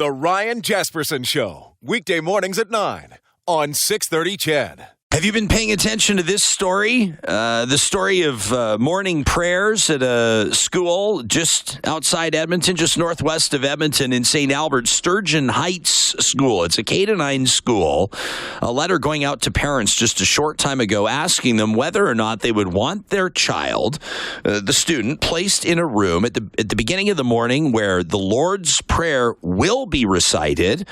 The Ryan Jesperson Show, weekday mornings at 9 on 630 CHED. Have you been paying attention to this story? The story of morning prayers at a school just outside Edmonton, just northwest of Edmonton in St. Albert, Sturgeon Heights School. It's a K-9 school. A letter going out to parents just a short time ago asking them whether or not they would want their child, the student, placed in a room at the beginning of the morning where the Lord's Prayer will be recited,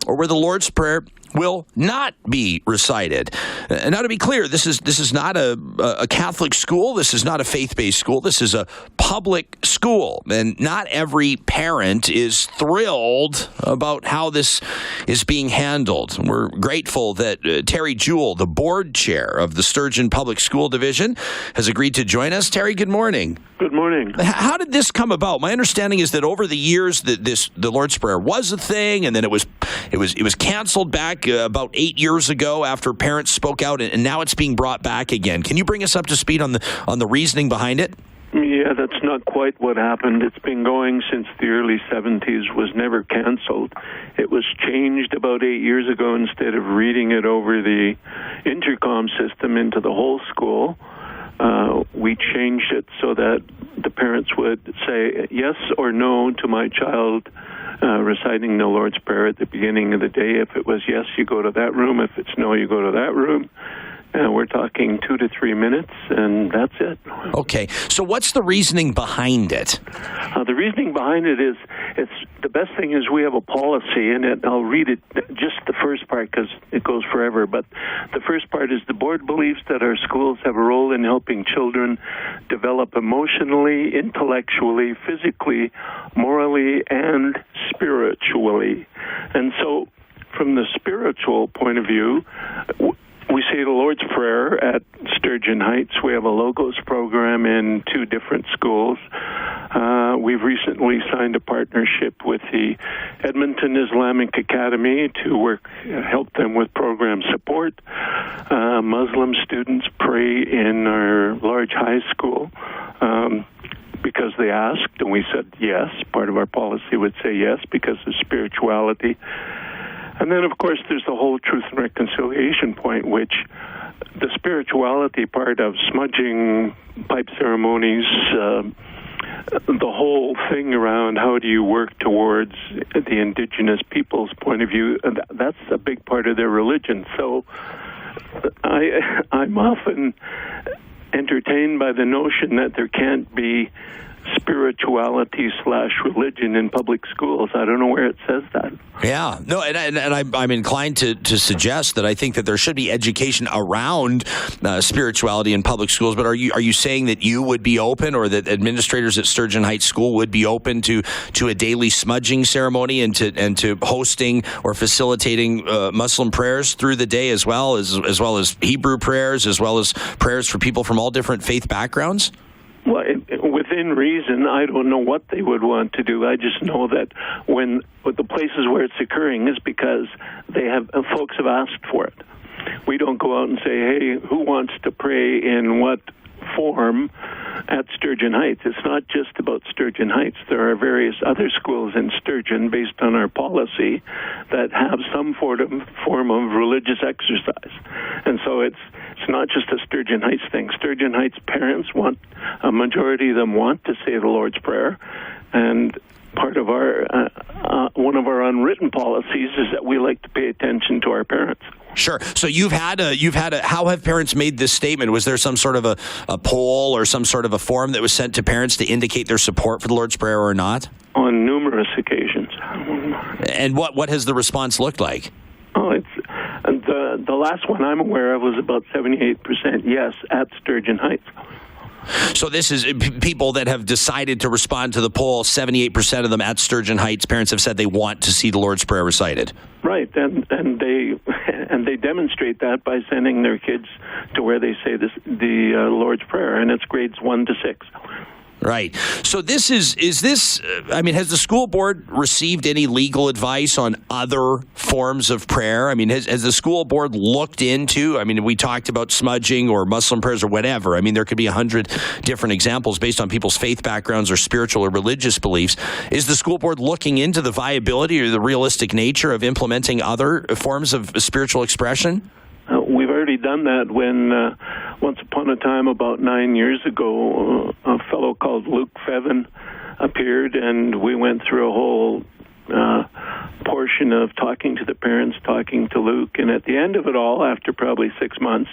or where the Lord's Prayer will not be recited. Now, to be clear, this is not a Catholic school. This is not a faith-based school. This is a public school, and not every parent is thrilled about how this is being handled. We're grateful that Terry Jewell, the board chair of the Sturgeon Public School Division, has agreed to join us. Terry, good morning. Good morning. How did this come about? My understanding is that over the years, the Lord's Prayer was a thing, and then it was canceled back about 8 years ago after parents spoke out, and now it's being brought back again. Can you bring us up to speed on the reasoning behind it? Yeah, that's not quite what happened. It's been going since the early 70s, was never canceled. It was changed about 8 years ago. Instead of reading it over the intercom system into the whole school, we changed it so that the parents would say yes or no to my child reciting the Lord's Prayer at the beginning of the day. If it was yes, you go to that room. If it's no, you go to that room. And we're talking 2 to 3 minutes, and that's it. Okay. So what's the reasoning behind it? The reasoning behind it is, the best thing is we have a policy, and I'll read it, just the first part because it goes forever, but the first part is the board believes that our schools have a role in helping children develop emotionally, intellectually, physically, morally, and spiritually. And so from the spiritual point of view, we say the Lord's Prayer at Sturgeon Heights. We have a Logos program in 2 different schools. We've recently signed a partnership with the Edmonton Islamic Academy to help them with program support. Muslim students pray in our large high school because they asked, and we said yes. Part of our policy would say yes because of spirituality. And then, of course, there's the whole truth and reconciliation point, which the spirituality part of smudging, pipe ceremonies, the whole thing around how do you work towards the Indigenous people's point of view, that's a big part of their religion. So I'm often entertained by the notion that there can't be spirituality/religion in public schools. I don't know where it says that. Yeah, no, and I'm inclined to suggest that I think that there should be education around spirituality in public schools. But are you saying that you would be open, or that administrators at Sturgeon Heights School would be open to a daily smudging ceremony and to hosting or facilitating Muslim prayers through the day, as well as Hebrew prayers, as well as prayers for people from all different faith backgrounds? Well, within reason, I don't know what they would want to do. I just know that when the places where it's occurring is because folks have asked for it. We don't go out and say, hey, who wants to pray in what form at Sturgeon Heights? It's not just about Sturgeon Heights. There are various other schools in Sturgeon, based on our policy, that have some form of religious exercise. And so it's not just a Sturgeon Heights thing. Sturgeon Heights parents a majority of them want to say the Lord's Prayer, and part of our one of our unwritten policies is that we like to pay attention to our parents. Sure. So how have parents made this statement? Was there some sort of a poll or some sort of a form that was sent to parents to indicate their support for the Lord's Prayer or not? On numerous occasions. And what has the response looked like? The last one I'm aware of was about 78% yes at Sturgeon Heights. So this is people that have decided to respond to the poll. 78% of them at Sturgeon Heights, parents have said they want to see the Lord's Prayer recited. Right, and they demonstrate that by sending their kids to where they say the Lord's Prayer, and it's grades 1 to 6. Right. So this is this, I mean, has the school board received any legal advice on other forms of prayer? I mean, has the school board looked into, I mean, we talked about smudging or Muslim prayers or whatever. I mean, there could be 100 different examples based on people's faith backgrounds or spiritual or religious beliefs. Is the school board looking into the viability or the realistic nature of implementing other forms of spiritual expression? We've already done that when, once upon a time, about 9 years ago, a fellow called Luke Feven appeared, and we went through a whole portion of talking to the parents, talking to Luke, and at the end of it all, after probably 6 months,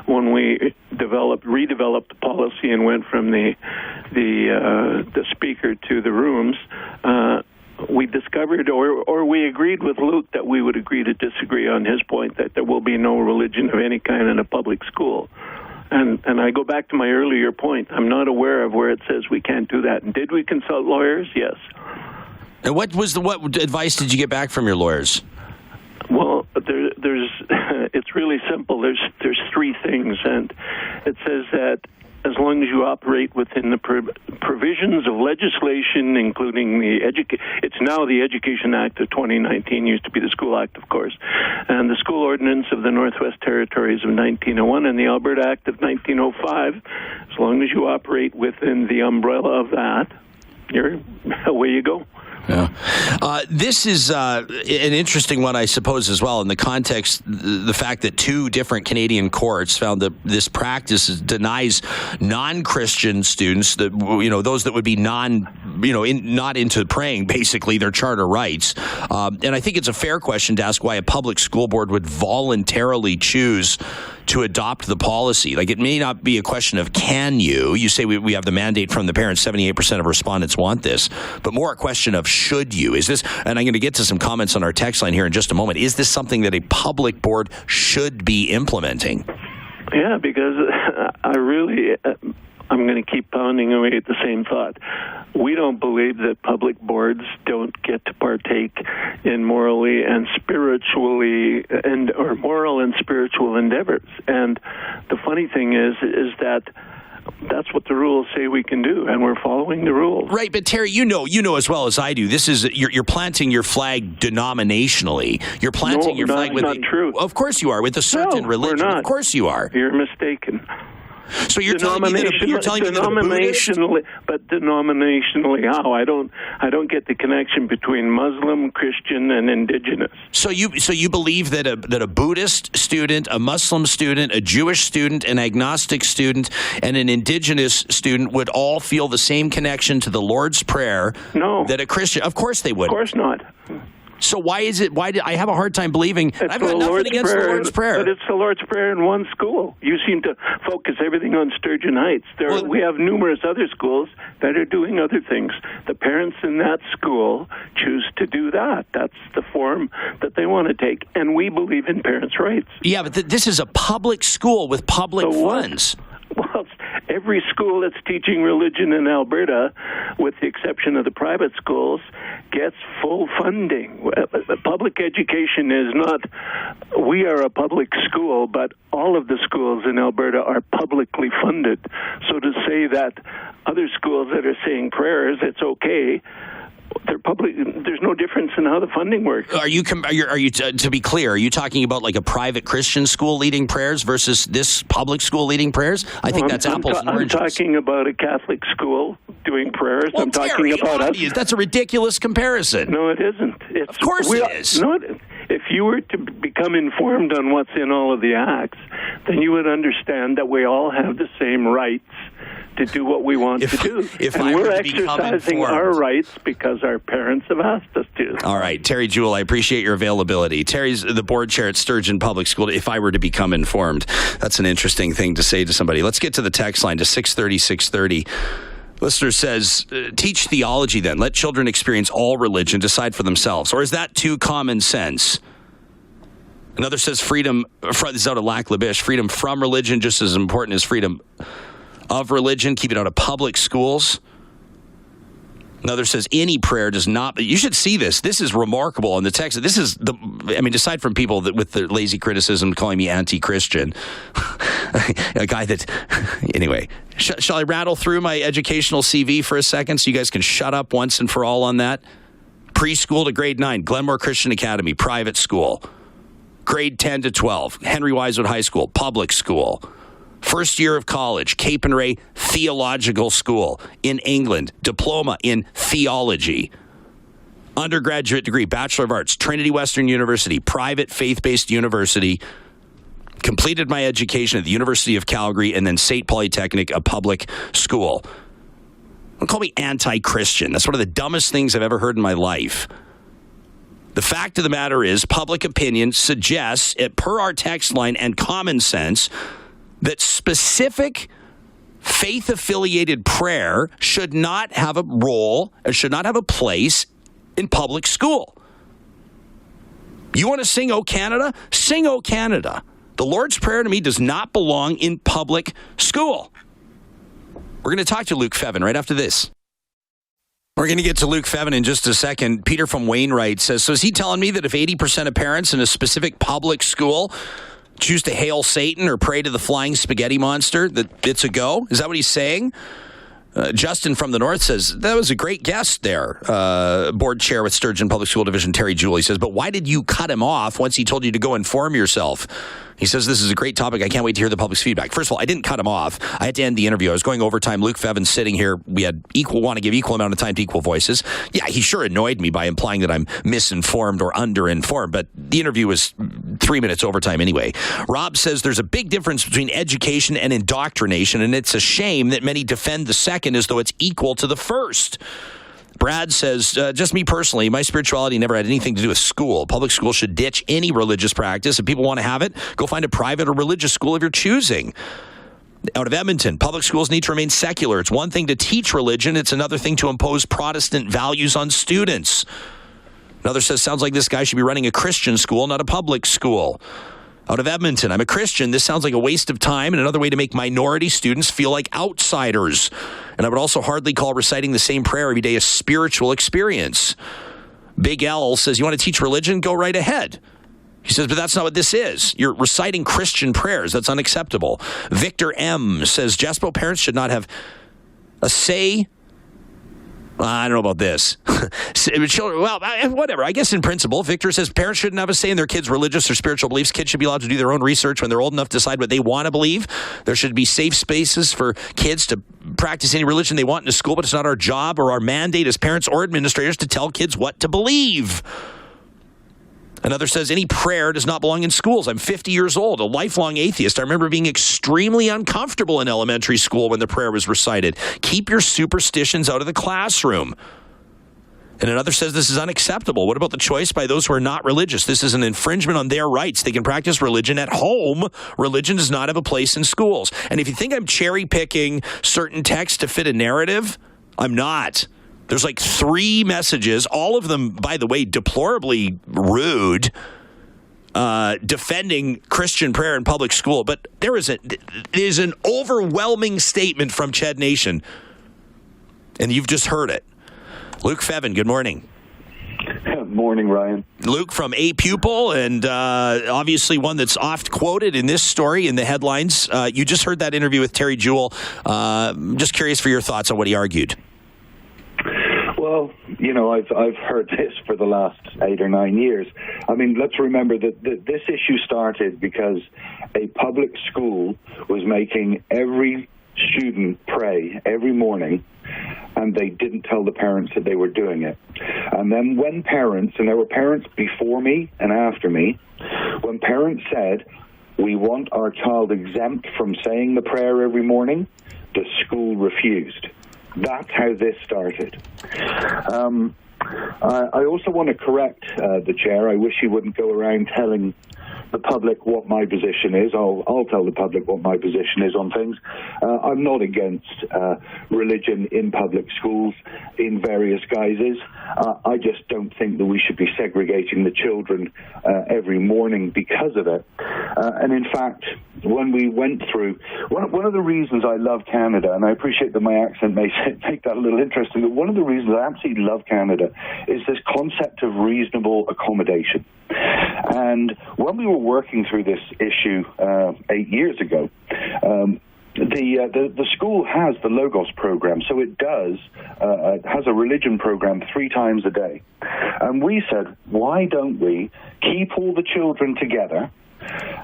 when we redeveloped the policy and went from the speaker to the rooms, we discovered, or we agreed with Luke that we would agree to disagree on his point that there will be no religion of any kind in a public school. And I go back to my earlier point. I'm not aware of where it says we can't do that. And did we consult lawyers? Yes. And what advice did you get back from your lawyers? Well, there's it's really simple. There's three things, and it says that as long as you operate within the provisions of legislation, including it's now the Education Act of 2019, used to be the School Act, of course, and the School Ordinance of the Northwest Territories of 1901 and the Alberta Act of 1905, as long as you operate within the umbrella of that, away you go. Yeah. This is an interesting one, I suppose, as well, in the context, the fact that two different Canadian courts found that this practice denies non-Christian students, that those that would be not into praying, basically, their charter rights. And I think it's a fair question to ask why a public school board would voluntarily choose to adopt the policy. Like, it may not be a question of can you say we have the mandate from the parents, 78% of respondents want this, but more a question of should you. Is this, and I'm going to get to some comments on our text line here in just a moment, is this something that a public board should be implementing? Yeah, because I'm going to keep pounding away at the same thought. We don't believe that public boards don't get to partake in morally and spiritually or moral and spiritual endeavors. And the funny thing is that that's what the rules say we can do, and we're following the rules. Right, but Terry, you know as well as I do. This is you're planting your flag denominationally. You're planting your flag with. Not true. Of course you are, with a certain religion. We're not. Of course you are. You're mistaken. So you're telling me that denominationally, but denominationally how? I don't get the connection between Muslim, Christian, and Indigenous. So you believe that a Buddhist student, a Muslim student, a Jewish student, an agnostic student, and an Indigenous student would all feel the same connection to the Lord's Prayer? No. That a Christian, of course they would. Of course not. So why did I have a hard time believing? I've got nothing against the Lord's Prayer. But it's the Lord's Prayer in one school. You seem to focus everything on Sturgeon Heights. We have numerous other schools that are doing other things. The parents in that school choose to do that. That's the form that they want to take. And we believe in parents' rights. Yeah, but this is a public school with public funds. Well, every school that's teaching religion in Alberta, with the exception of the private schools, gets full funding. Public education is not, we are a public school, but all of the schools in Alberta are publicly funded. So to say that other schools that are saying prayers, it's okay, they're public. There's no difference in how the funding works. Are you to be clear? Are you talking about like a private Christian school leading prayers versus this public school leading prayers? I think that's apples and oranges. I'm talking about a Catholic school doing prayers. Well, I'm talking about us. That's a ridiculous comparison. No, it isn't. Of course it is. No, if you were to become informed on what's in all of the acts, then you would understand that we all have the same rights to do what we want to do. And we're exercising our rights because our parents have asked us to. All right, Terry Jewell, I appreciate your availability. Terry's the board chair at Sturgeon Public School. If I were to become informed, that's an interesting thing to say to somebody. Let's get to the text line to 630. Listener says, teach theology then. Let children experience all religion, decide for themselves. Or is that too common sense? Another says freedom, this is out of Lac La Biche, freedom from religion just as important as freedom of religion, keep it out of public schools. Another says any prayer does not. You should see this. This is remarkable in the text. This is aside from people that with the lazy criticism calling me anti-Christian, a guy that, anyway, Shall I rattle through my educational CV for a second so you guys can shut up once and for all on that? Preschool to grade 9, Glenmore Christian Academy, private school. Grade 10 to 12, Henry Wisewood High School, public school. First year of college, Cape and Ray Theological School in England, diploma in theology. Undergraduate degree, Bachelor of Arts, Trinity Western University, private faith-based university. Completed my education at the University of Calgary and then St. Polytechnic, a public school. Don't call me anti-Christian. That's one of the dumbest things I've ever heard in my life. The fact of the matter is, public opinion suggests, per our text line and common sense, that specific faith-affiliated prayer should not have a role, or should not have a place in public school. You want to sing O Canada? Sing O Canada. The Lord's Prayer to me does not belong in public school. We're going to talk to Luke Fevin right after this. We're going to get to Luke Fevin in just a second. Peter from Wainwright says, so is he telling me that if 80% of parents in a specific public school choose to hail Satan or pray to the flying spaghetti monster, that it's a go? Is that what he's saying? Justin from the North says, that was a great guest there. Board chair with Sturgeon Public School Division, Terry Julie, says, but why did you cut him off once he told you to go inform yourself? He says, this is a great topic. I can't wait to hear the public's feedback. First of all, I didn't cut him off. I had to end the interview. I was going overtime. Luke Fevin sitting here. We had want to give equal amount of time to equal voices. Yeah, he sure annoyed me by implying that I'm misinformed or underinformed, but the interview was 3 minutes overtime anyway. Rob says there's a big difference between education and indoctrination, and it's a shame that many defend the second as though it's equal to the first. Brad says, just me personally, my spirituality never had anything to do with school. Public school should ditch any religious practice. If people want to have it, go find a private or religious school of your choosing. Out of Edmonton, public schools need to remain secular. It's one thing to teach religion. It's another thing to impose Protestant values on students. Another says, sounds like this guy should be running a Christian school, not a public school. Out of Edmonton, I'm a Christian. This sounds like a waste of time and another way to make minority students feel like outsiders. And I would also hardly call reciting the same prayer every day a spiritual experience. Big L says, you want to teach religion? Go right ahead. He says, but that's not what this is. You're reciting Christian prayers. That's unacceptable. Victor M says, Jespo parents should not have a say. I don't know about this. Well, whatever. I guess in principle, Victor says parents shouldn't have a say in their kids' religious or spiritual beliefs. Kids should be allowed to do their own research when they're old enough to decide what they want to believe. There should be safe spaces for kids to practice any religion they want in a school, but it's not our job or our mandate as parents or administrators to tell kids what to believe. Another says, any prayer does not belong in schools. I'm 50 years old, a lifelong atheist. I remember being extremely uncomfortable in elementary school when the prayer was recited. Keep your superstitions out of the classroom. And another says this is unacceptable. What about the choice by those who are not religious? This is an infringement on their rights. They can practice religion at home. Religion does not have a place in schools. And if you think I'm cherry-picking certain texts to fit a narrative, I'm not. There's like 3 messages, all of them, by the way, deplorably rude, defending Christian prayer in public school. But there is an overwhelming statement from Ched Nation, and you've just heard it. Luke Fevin, good morning. Good morning, Ryan. Luke from A Pupil, and obviously one that's oft quoted in this story in the headlines. You just heard that interview with Terry Jewell. Just curious for your thoughts on what he argued. Well, you know, I've heard this for the last 8 or 9 years. I mean, let's remember that this issue started because a public school was making every student pray every morning, and they didn't tell the parents that they were doing it. And then when parents, and there were parents before me and after me, when parents said, we want our child exempt from saying the prayer every morning, the school refused. That's how this started. I also want to correct the chair. I wish he wouldn't go around telling the public what my position is. I'll tell the public what my position is on things. I'm not against religion in public schools in various guises. I just don't think that we should be segregating the children every morning because of it. And in fact, when we went through, one of the reasons I love Canada, and I appreciate that my accent may make that a little interesting, but one of the reasons I absolutely love Canada is this concept of reasonable accommodation. And when we were working through this issue 8 years ago, the school has the Logos program, so it has a religion program 3 times a day. And we said, why don't we keep all the children together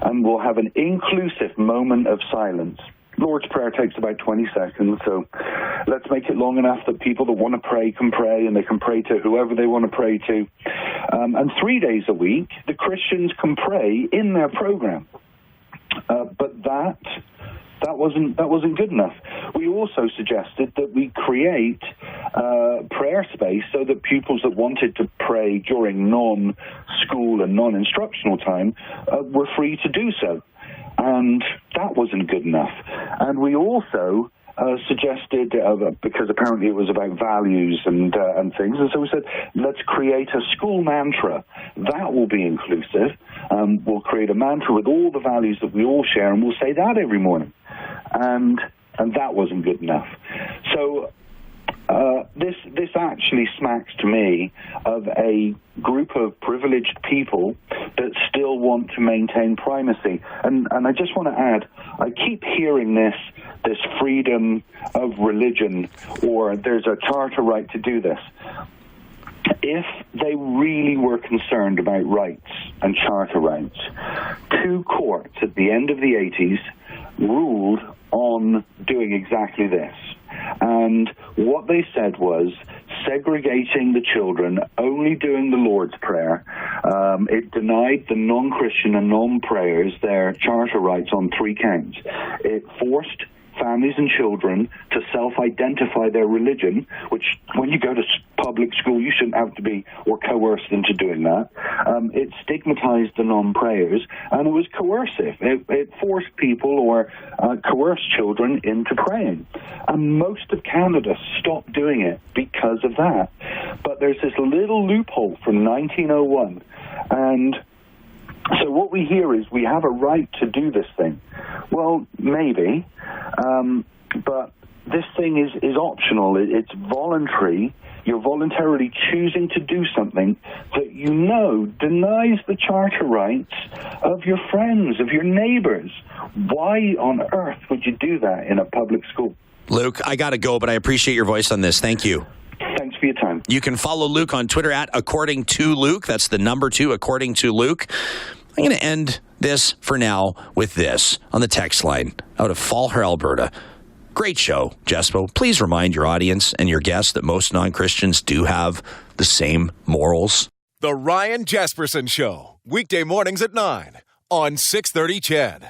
and we'll have an inclusive moment of silence. Lord's Prayer takes about 20 seconds, so let's make it long enough that people that want to pray can pray, and they can pray to whoever they want to pray to. And 3 days a week, the Christians can pray in their program. But that wasn't good enough. We also suggested that we create prayer space so that pupils that wanted to pray during non-school and non-instructional time were free to do so. And that wasn't good enough. And we also suggested, because apparently it was about values and things, and so we said, let's create a school mantra. That will be inclusive. We'll create a mantra with all the values that we all share, and we'll say that every morning. And that wasn't good enough. So this actually smacks to me of a group of privileged people that still want to maintain primacy. And I just want to add, I keep hearing this freedom of religion, or there's a charter right to do this. If they really were concerned about rights and charter rights, 2 courts at the end of the 80s ruled on doing exactly this. And what they said was segregating the children, only doing the Lord's Prayer. It denied the non-Christian and non-prayers their charter rights on 3 counts. It forced families and children to self-identify their religion, which when you go to public school, you shouldn't have to be or coerced into doing that. It stigmatized the non-prayers, and it was coercive. It forced people or coerced children into praying. And most of Canada stopped doing it because of that. But there's this little loophole from 1901, and so what we hear is we have a right to do this thing. Well, maybe, but this thing is optional. It's voluntary. You're voluntarily choosing to do something that you know denies the charter rights of your friends, of your neighbors. Why on earth would you do that in a public school? Luke, I got to go, but I appreciate your voice on this. Thank you. Thanks for your time. You can follow Luke on Twitter at According to Luke. That's the number 2, According to Luke. I'm going to end this for now with this on the text line out of Fallher, Alberta. Great show, Jespo. Please remind your audience and your guests that most non-Christians do have the same morals. The Ryan Jesperson Show, weekday mornings at 9 on 630 CHED.